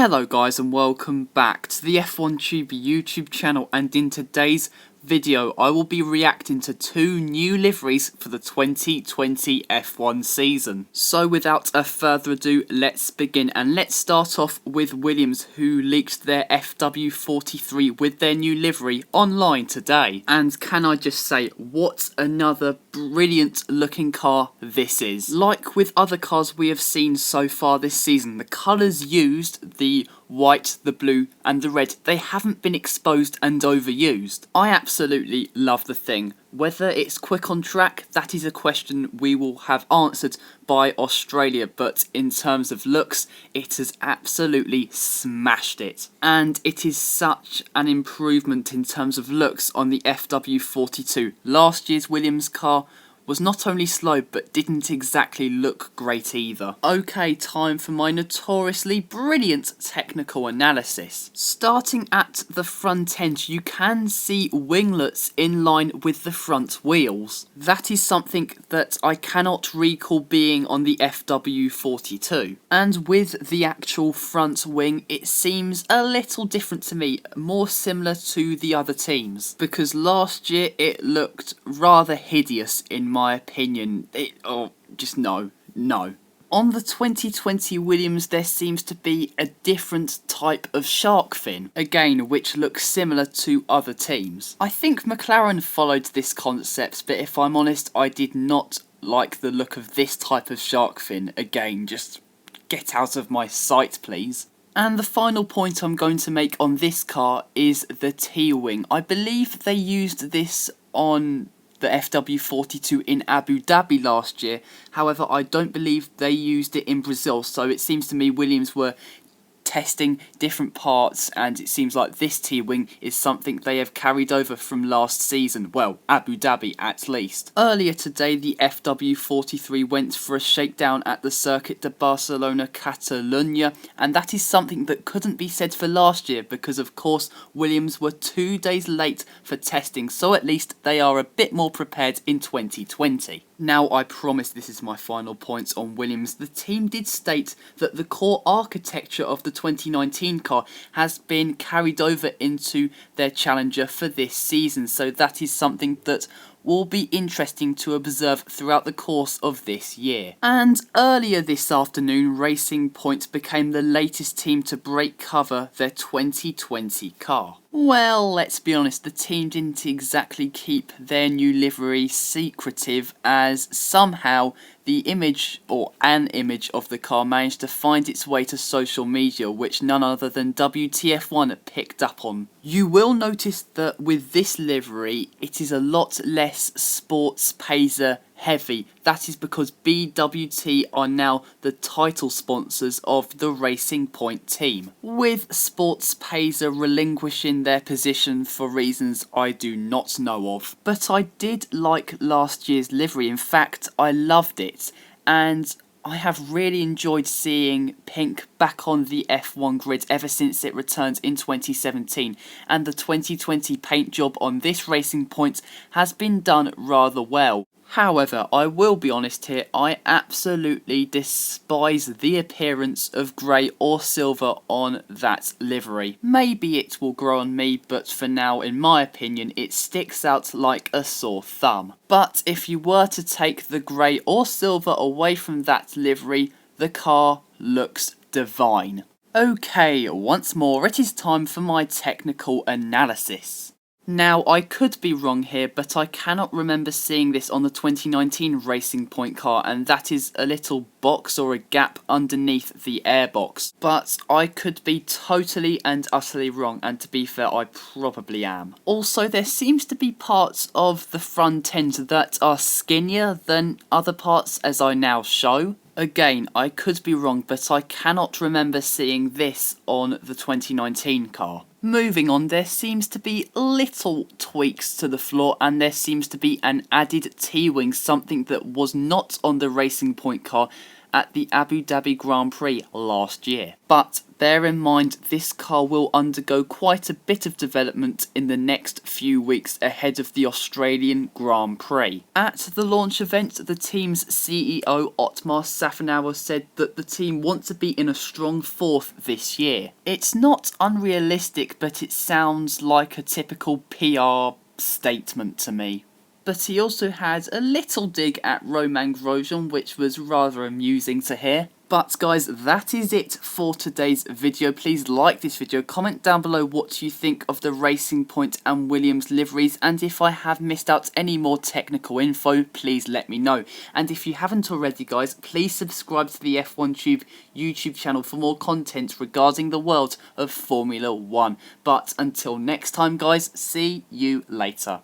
Hello guys and welcome back to the F1 YouTube channel, and in today's video I will be reacting to two new liveries for the 2020 F1 season. So without a further ado, let's begin, and let's start off with Williams, who leaked their FW43 with their new livery online today. And can I just say, what another brilliant looking car this is. Like with other cars we have seen so far this season, the colours used, the white, the blue and the red, they haven't been exposed and overused. I absolutely love the thing. Whether it's quick on track, that is a question we will have answered by Australia, but in terms of looks, it has absolutely smashed it. And it is such an improvement in terms of looks on the FW42. Last year's Williams car was not only slow, but didn't exactly look great either. Okay, time for my notoriously brilliant technical analysis. Starting at the front end, you can see winglets in line with the front wheels. That is something that I cannot recall being on the FW42. And with the actual front wing, it seems a little different to me, more similar to the other teams, because last year it looked rather hideous in my opinion. No. On the 2020 Williams, there seems to be a different type of shark fin, again, which looks similar to other teams. I think McLaren followed this concept, but if I'm honest, I did not like the look of this type of shark fin. Again, just get out of my sight, please. And the final point I'm going to make on this car is the T-wing. I believe they used this on the FW42 in Abu Dhabi last year. However, I don't believe they used it in Brazil, so it seems to me Williams were testing different parts, and it seems like this T-wing is something they have carried over from last season, well, Abu Dhabi at least. Earlier today, the FW43 went for a shakedown at the Circuit de Barcelona Catalunya, and that is something that couldn't be said for last year because of course Williams were 2 days late for testing, so at least they are a bit more prepared in 2020. Now, I promise this is my final point on Williams. The team did state that the core architecture of the 2019 car has been carried over into their Challenger for this season, so that is something that will be interesting to observe throughout the course of this year. And earlier this afternoon, Racing Point became the latest team to break cover their 2020 car. Well, let's be honest, the team didn't exactly keep their new livery secretive, as somehow the image, or an image of the car, managed to find its way to social media, which none other than WTF1 picked up on. You will notice that with this livery, it is a lot less sports pacer heavy. That is because BWT are now the title sponsors of the Racing Point team, with Sports Pacer relinquishing their position for reasons I do not know of. But I did like last year's livery. In fact, I loved it, and I have really enjoyed seeing pink back on the F1 grid ever since it returned in 2017, and the 2020 paint job on this Racing Point has been done rather well. However, I will be honest here, I absolutely despise the appearance of grey or silver on that livery. Maybe it will grow on me, but for now, in my opinion, it sticks out like a sore thumb. But if you were to take the grey or silver away from that livery, the car looks divine. Okay, once more, it is time for my technical analysis. Now, I could be wrong here, but I cannot remember seeing this on the 2019 Racing Point car, and that is a little box or a gap underneath the airbox. But I could be totally and utterly wrong, and to be fair, I probably am. Also, there seems to be parts of the front end that are skinnier than other parts, as I now show. Again, I could be wrong, but I cannot remember seeing this on the 2019 car. Moving on, there seems to be little tweaks to the floor, and there seems to be an added T-wing, something that was not on the Racing Point car, at the Abu Dhabi Grand Prix last year. But bear in mind, this car will undergo quite a bit of development in the next few weeks ahead of the Australian Grand Prix. At the launch event, the team's CEO Otmar Safnauer said that the team want to be in a strong fourth this year. It's not unrealistic, but it sounds like a typical PR statement to me. But he also had a little dig at Romain Grosjean, which was rather amusing to hear. But guys, that is it for today's video. Please like this video, comment down below what you think of the Racing Point and Williams liveries, and if I have missed out any more technical info, please let me know. And if you haven't already guys, please subscribe to the F1 Tube YouTube channel for more content regarding the world of Formula 1. But until next time guys, see you later.